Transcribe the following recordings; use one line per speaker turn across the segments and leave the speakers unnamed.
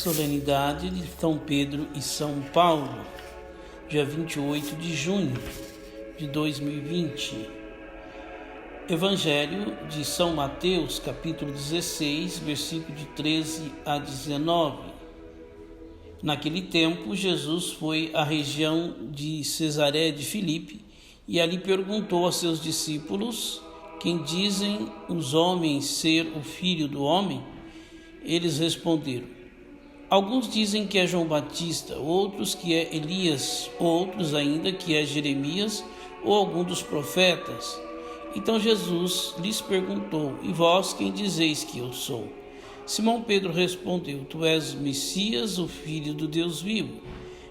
Solenidade de São Pedro e São Paulo, dia 28 de junho de 2020. Evangelho de São Mateus, capítulo 16, versículo de 13 a 19. Naquele tempo, Jesus foi à região de Cesareia de Filipe e ali perguntou a seus discípulos: quem dizem os homens ser o Filho do Homem? Eles responderam: alguns dizem que é João Batista, outros que é Elias, outros ainda que é Jeremias ou algum dos profetas. Então Jesus lhes perguntou: e vós quem dizeis que eu sou? Simão Pedro respondeu: tu és o Messias, o Filho do Deus vivo.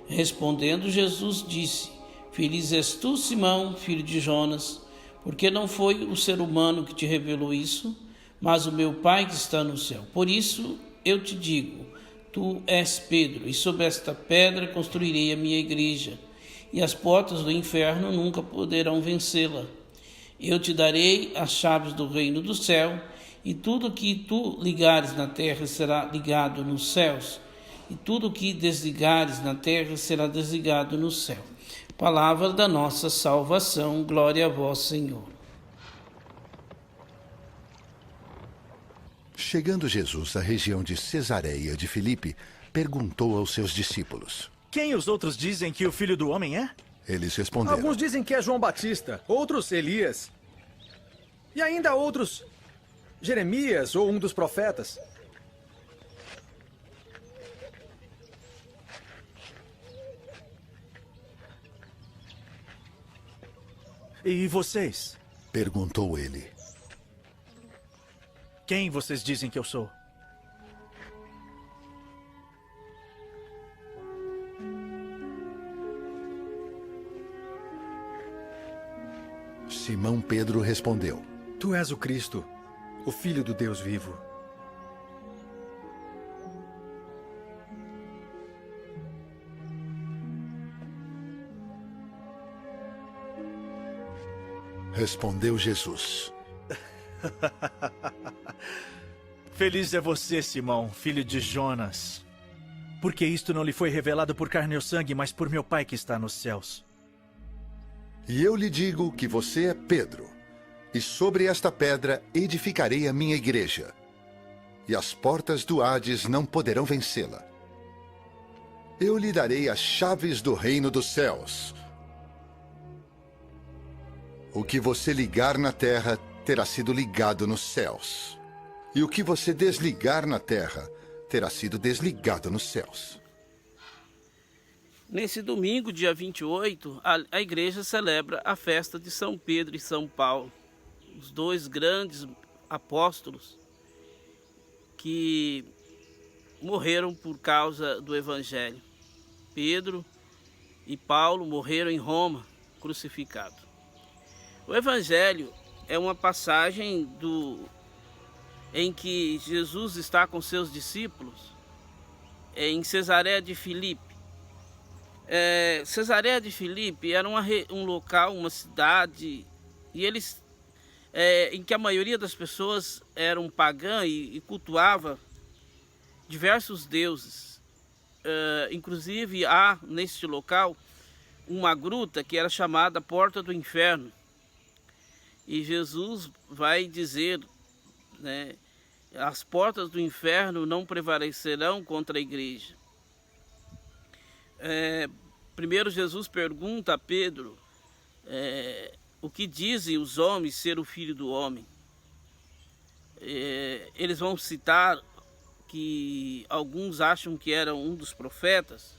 Respondendo, Jesus disse: feliz és tu, Simão, filho de Jonas, porque não foi o ser humano que te revelou isso, mas o meu Pai que está no céu. Por isso eu te digo: tu és Pedro, e sobre esta pedra construirei a minha igreja, e as portas do inferno nunca poderão vencê-la. Eu te darei as chaves do reino do céu, e tudo que tu ligares na terra será ligado nos céus, e tudo que desligares na terra será desligado no céu. Palavra da nossa salvação, glória a vós, Senhor.
Chegando Jesus à região de Cesareia de Filipe, perguntou aos seus discípulos:
quem os outros dizem que o Filho do Homem é?
Eles responderam:
alguns dizem que é João Batista, outros Elias, e ainda outros Jeremias ou um dos profetas.
E vocês?
Perguntou ele.
Quem vocês dizem que eu sou?
Simão Pedro respondeu:
tu és o Cristo, o Filho do Deus vivo.
Respondeu Jesus:
feliz é você, Simão, filho de Jonas, porque isto não lhe foi revelado por carne ou sangue, mas por meu Pai que está nos céus.
E eu lhe digo que você é Pedro, e sobre esta pedra edificarei a minha igreja, e as portas do Hades não poderão vencê-la. Eu lhe darei as chaves do reino dos céus. O que você ligar na terra terá sido ligado nos céus, e o que você desligar na terra terá sido desligado nos céus.
Nesse domingo, dia 28, a igreja celebra a festa de São Pedro e São Paulo, os dois grandes apóstolos que morreram por causa do Evangelho. Pedro e Paulo morreram em Roma, crucificados. O Evangelho é uma passagem em que Jesus está com seus discípulos em Cesareia de Filipe. Cesareia de Filipe era um local, uma cidade, e eles, em que a maioria das pessoas eram pagã e cultuava diversos deuses. Inclusive há neste local uma gruta que era chamada Porta do Inferno. E Jesus vai dizer, né, as portas do inferno não prevalecerão contra a igreja. Primeiro Jesus pergunta a Pedro o que dizem os homens ser o Filho do Homem. Eles vão citar que alguns acham que era um dos profetas.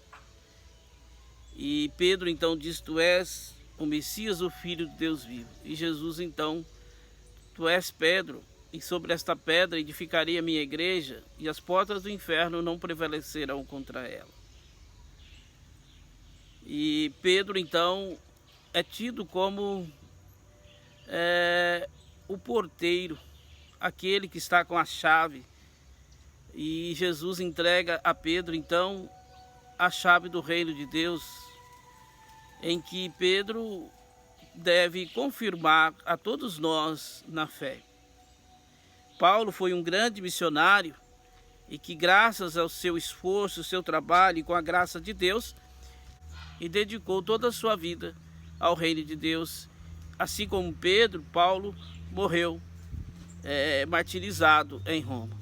E Pedro então diz: tu és o Messias, o Filho de Deus vivo. E Jesus então: tu és Pedro, e sobre esta pedra edificarei a minha igreja, e as portas do inferno não prevalecerão contra ela. E Pedro então é tido como o porteiro, aquele que está com a chave. E Jesus entrega a Pedro então a chave do reino de Deus, em que Pedro deve confirmar a todos nós na fé. Paulo foi um grande missionário e que graças ao seu esforço, ao seu trabalho e com a graça de Deus, e dedicou toda a sua vida ao reino de Deus, assim como Pedro, Paulo, morreu martirizado em Roma.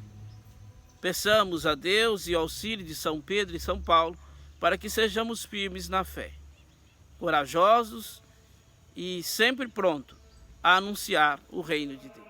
Peçamos a Deus e o auxílio de São Pedro e São Paulo para que sejamos firmes na fé, corajosos e sempre prontos a anunciar o reino de Deus.